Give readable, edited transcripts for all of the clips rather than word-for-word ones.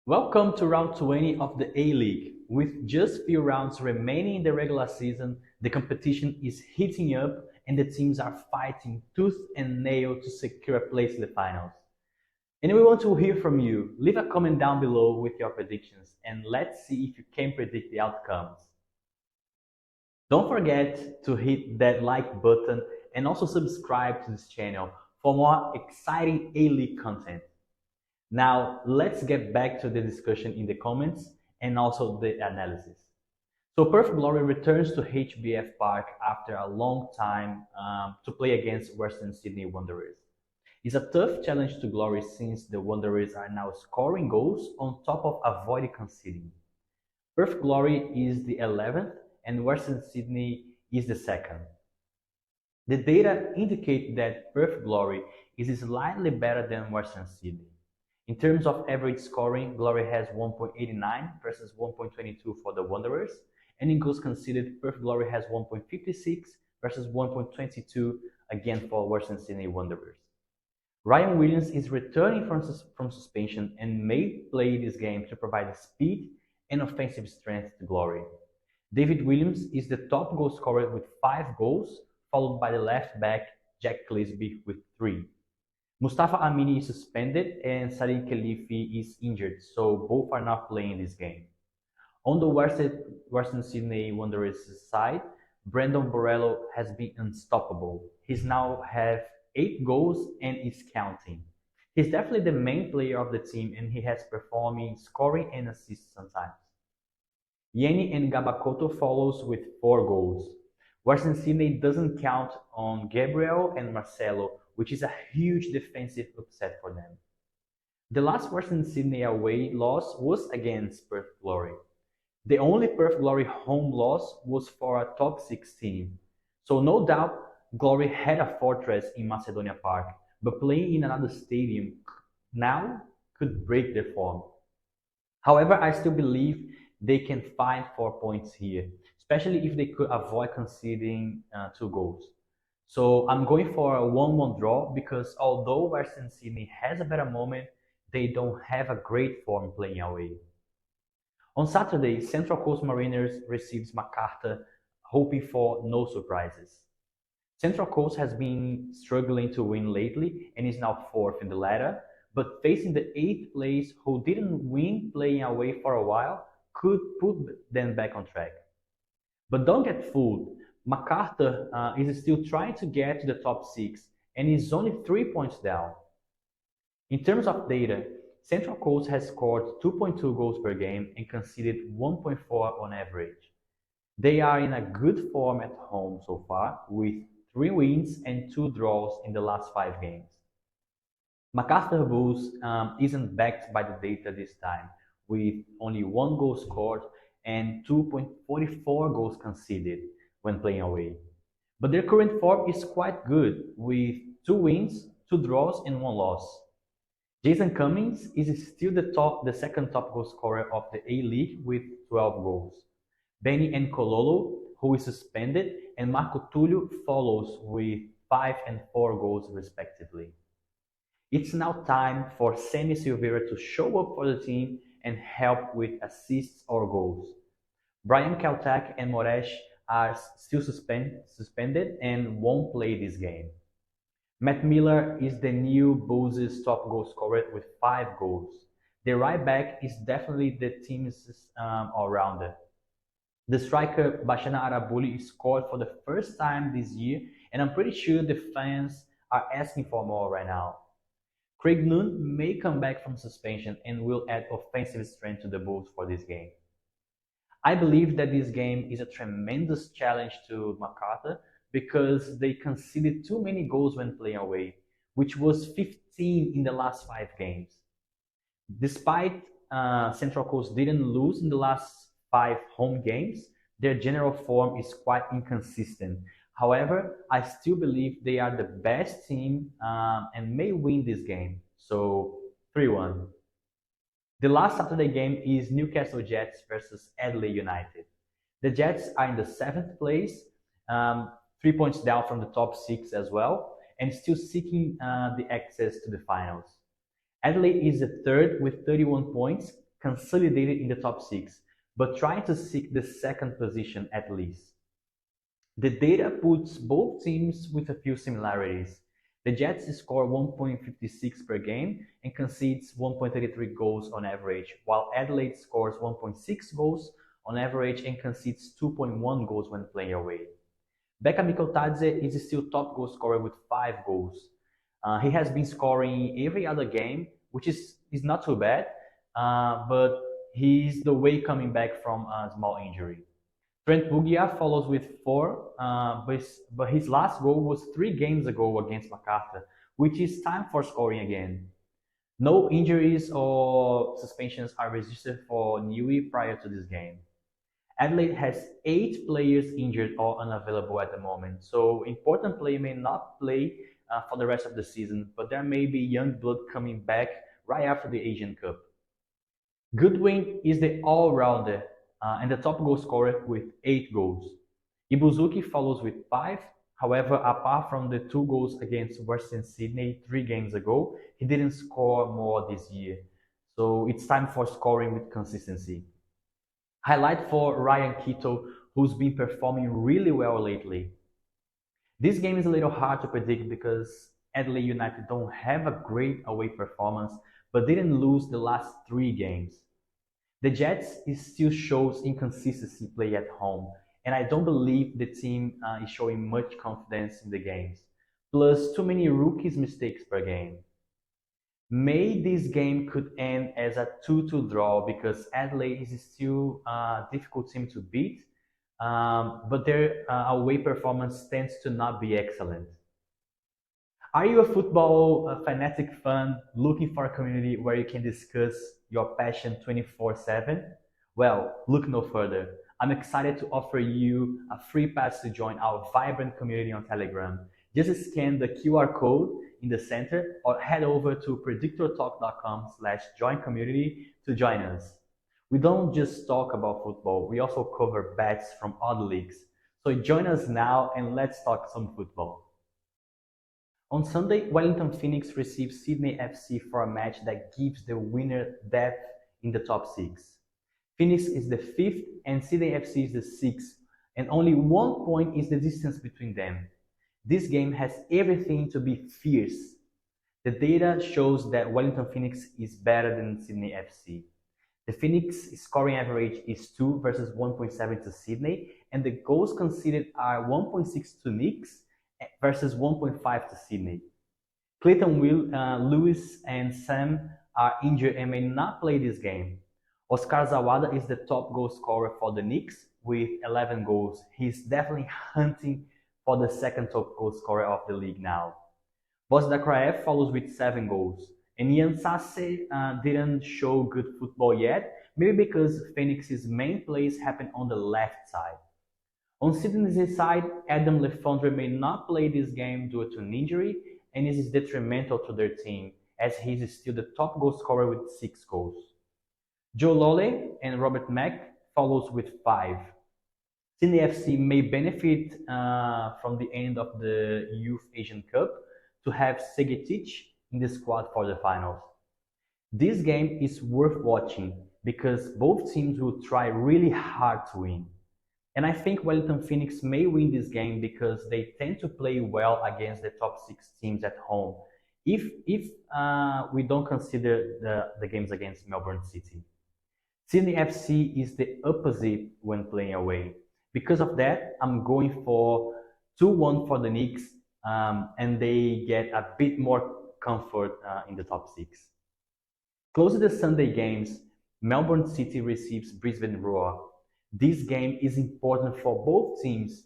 Welcome to round 20 of the A-League. With just few rounds remaining in the regular season, the competition is heating up and the teams are fighting tooth and nail to secure a place in the finals. And we want to hear from you. Leave a comment down below with your predictions and let's see if you can predict the outcomes. Don't forget to hit that like button and also subscribe to this channel for more exciting A-League content. Now, let's get back to the discussion in the comments and also the analysis. So Perth Glory returns to HBF Park after a long time to play against Western Sydney Wanderers. It's a tough challenge to Glory since the Wanderers are now scoring goals on top of avoiding conceding. Perth Glory is the 11th and Western Sydney is the 2nd. The data indicate that Perth Glory is slightly better than Western Sydney. In terms of average scoring, Glory has 1.89 versus 1.22 for the Wanderers, and in goals conceded, Perth Glory has 1.56 versus 1.22 again for Western Sydney Wanderers. Ryan Williams is returning from suspension and may play this game to provide speed and offensive strength to Glory. David Williams is the top goal scorer with 5 goals, followed by the left back Jack Clisby with 3. Mustafa Amini is suspended and Sadiq Khalifi is injured, so both are not playing this game. On the Western Sydney Wanderers side, Brandon Borrello has been unstoppable. He's now have 8 goals and is counting. He's definitely the main player of the team and he has performing scoring and assists sometimes. Yeni and Gabakoto follows with 4 goals. Western Sydney doesn't count on Gabriel and Marcelo, which is a huge defensive upset for them. The last Western Sydney away loss was against Perth Glory. The only Perth Glory home loss was for a top 6 team. So no doubt Glory had a fortress in Macedonia Park, but playing in another stadium now could break their form. However, I still believe they can find 4 points here, especially if they could avoid conceding 2 goals. So I'm going for a 1-1 draw because although Western Sydney has a better moment, they don't have a great form playing away. On Saturday, Central Coast Mariners receives MacArthur, hoping for no surprises. Central Coast has been struggling to win lately and is now 4th in the ladder, but facing the 8th place who didn't win playing away for a while could put them back on track. But don't get fooled. MacArthur is still trying to get to the top 6 and is only 3 points down. In terms of data, Central Coast has scored 2.2 goals per game and conceded 1.4 on average. They are in a good form at home so far with 3 wins and 2 draws in the last 5 games. MacArthur Bulls isn't backed by the data this time with only 1 goal scored and 2.44 goals conceded when playing away. But their current form is quite good, with 2 wins, 2 draws and 1 loss. Jason Cummings is still the second top goal scorer of the A-League with 12 goals. Benny Nkololo, who is suspended, and Marco Tulio follows with 5 and 4 goals respectively. It's now time for Sammy Silveira to show up for the team and help with assists or goals. Brian Kaltak and Moresh are still suspended and won't play this game. Matt Miller is the new Bulls' top goal scorer with 5 goals. The right back is definitely the team's all-rounder. The striker Bashana Arabuli scored for the first time this year and I'm pretty sure the fans are asking for more right now. Craig Noon may come back from suspension and will add offensive strength to the Bulls for this game. I believe that this game is a tremendous challenge to MacArthur because they conceded too many goals when playing away, which was 15 in the last 5 games. Despite Central Coast didn't lose in the last 5 home games, their general form is quite inconsistent. However, I still believe they are the best team and may win this game. So 3-1. The last Saturday game is Newcastle Jets versus Adelaide United. The Jets are in the 7th place, 3 points down from the top 6 as well, and still seeking the access to the finals. Adelaide is the 3rd with 31 points, consolidated in the top 6, but trying to seek the second position at least. The data puts both teams with a few similarities. The Jets score 1.56 per game and concedes 1.33 goals on average, while Adelaide scores 1.6 goals on average and concedes 2.1 goals when playing away. Beka Mikotadze is still top goal scorer with 5 goals. He has been scoring every other game, which is not too bad, but he's the way coming back from a small injury. Trent Bugia follows with 4, but his last goal was 3 games ago against MacArthur, which is time for scoring again. No injuries or suspensions are registered for Niue prior to this game. Adelaide has 8 players injured or unavailable at the moment, so important players may not play for the rest of the season, but there may be young blood coming back right after the Asian Cup. Goodwin is the all-rounder and the top goal scorer with 8 goals. Ibuzuki follows with 5. However, apart from the 2 goals against Western Sydney 3 games ago, he didn't score more this year. So it's time for scoring with consistency. Highlight for Ryan Kito, who's been performing really well lately. This game is a little hard to predict because Adelaide United don't have a great away performance, but didn't lose the last 3 games. The Jets still shows inconsistency play at home, and I don't believe the team is showing much confidence in the games. Plus, too many rookies' mistakes per game. May this game could end as a 2-2 draw because Adelaide is still a difficult team to beat, but their away performance tends to not be excellent. Are you a football fanatic fan looking for a community where you can discuss your passion 24/7? Well, look no further. I'm excited to offer you a free pass to join our vibrant community on Telegram. Just scan the QR code in the center or head over to predictortalk.com/join-community to join us. We don't just talk about football, we also cover bets from other leagues. So join us now and let's talk some football. On Sunday, Wellington Phoenix receives Sydney FC for a match that gives the winner depth in the top 6. Phoenix is the 5th and Sydney FC is the 6th, and only 1 point is the distance between them. This game has everything to be fierce. The data shows that Wellington Phoenix is better than Sydney FC. The Phoenix scoring average is 2 versus 1.7 to Sydney, and the goals conceded are 1.6 to Knicks versus 1.5 to Sydney. Clayton Lewis and Sam are injured and may not play this game. Oscar Zawada is the top goal scorer for the Knicks with 11 goals. He's definitely hunting for the second top goal scorer of the league now. Bosda Kraev follows with 7 goals. And Ian Sasse didn't show good football yet, maybe because Phoenix's main plays happen on the left side. On Sydney's side, Adam Lefondre may not play this game due to an injury, and this is detrimental to their team, as he is still the top goal scorer with 6 goals. Joe Lole and Robert Mack follows with 5. Sydney FC may benefit from the end of the Youth Asian Cup to have Segetic in the squad for the finals. This game is worth watching because both teams will try really hard to win. And I think Wellington Phoenix may win this game because they tend to play well against the top 6 teams at home, if we don't consider the games against Melbourne City. Sydney FC is the opposite when playing away. Because of that, I'm going for 2-1 for the Knicks, and they get a bit more comfort in the top 6. Close to the Sunday games, Melbourne City receives Brisbane Roar. This game is important for both teams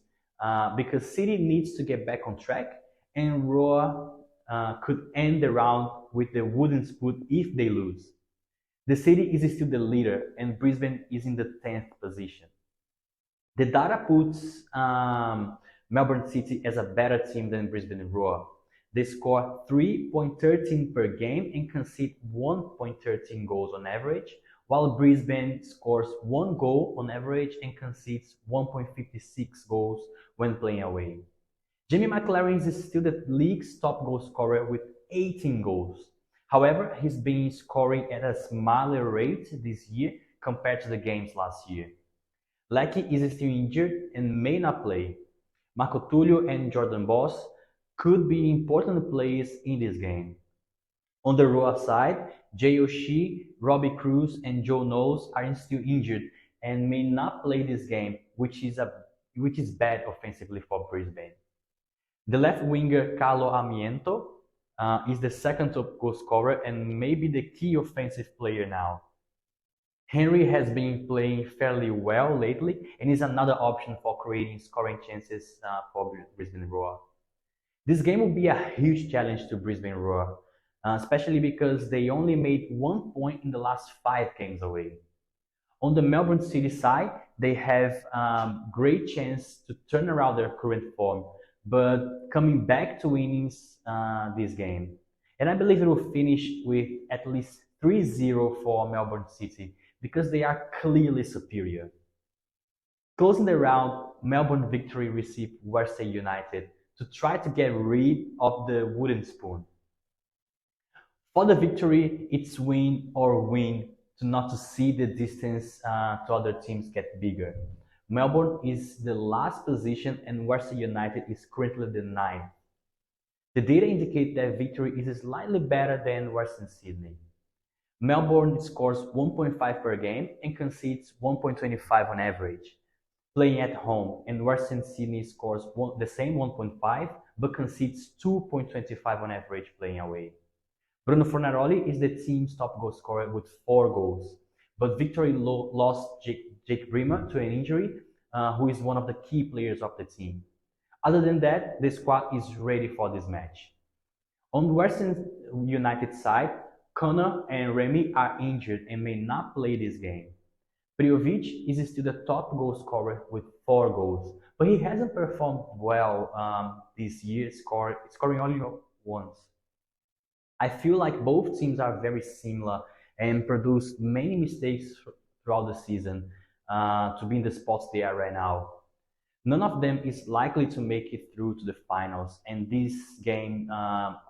because City needs to get back on track, and Roar could end the round with the wooden spoon if they lose. The City is still the leader, and Brisbane is in the 10th position. The data puts Melbourne City as a better team than Brisbane Roar. They score 3.13 per game and concede 1.13 goals on average, while Brisbane scores 1 goal on average and concedes 1.56 goals when playing away. Jamie McLaren is still the league's top goal scorer with 18 goals. However, he's been scoring at a smaller rate this year compared to the games last year. Lecky is still injured and may not play. Marco Tulio and Jordan Boss could be important players in this game. On the Roa side, Jay Oshie, Robbie Cruz, and Joe Knowles are still injured and may not play this game, which is bad offensively for Brisbane. The left winger Carlo Amiento is the second top goal scorer and maybe the key offensive player now. Henry has been playing fairly well lately and is another option for creating scoring chances for Brisbane Roar. This game will be a huge challenge to Brisbane Roar, especially because they only made 1 point in the last 5 games away. On the Melbourne City side, they have great chance to turn around their current form, but coming back to winnings this game. And I believe it will finish with at least 3-0 for Melbourne City because they are clearly superior. Closing the round, Melbourne Victory received Western United to try to get rid of the wooden spoon. For the Victory, it's win or win to not to see the distance to other teams get bigger. Melbourne is the last position and Western United is currently the 9th. The data indicate that Victory is slightly better than Western Sydney. Melbourne scores 1.5 per game and concedes 1.25 on average, playing at home, and Western Sydney scores the same 1.5 but concedes 2.25 on average playing away. Bruno Fornaroli is the team's top goal scorer with 4 goals, but Victory lost Jake Bremer to an injury, who is one of the key players of the team. Other than that, the squad is ready for this match. On Western United side, Connor and Remy are injured and may not play this game. Prijovic is still the top goal scorer with 4 goals, but he hasn't performed well this year, scoring only once. I feel like both teams are very similar and produce many mistakes throughout the season to be in the spots they are right now. None of them is likely to make it through to the finals, and this game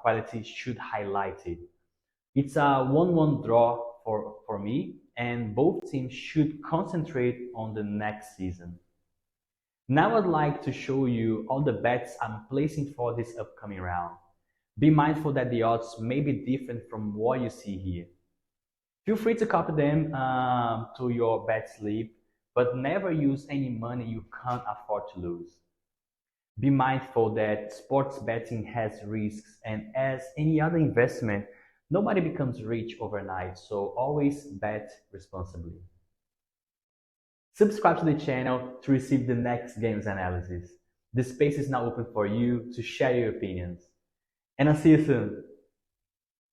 quality should highlight it. It's a 1-1 draw for me, and both teams should concentrate on the next season. Now I'd like to show you all the bets I'm placing for this upcoming round. Be mindful that the odds may be different from what you see here. Feel free to copy them to your bet slip, but never use any money you can't afford to lose. Be mindful that sports betting has risks, and as any other investment, nobody becomes rich overnight, so always bet responsibly. Subscribe to the channel to receive the next game's analysis. The space is now open for you to share your opinions. And I'll see you soon.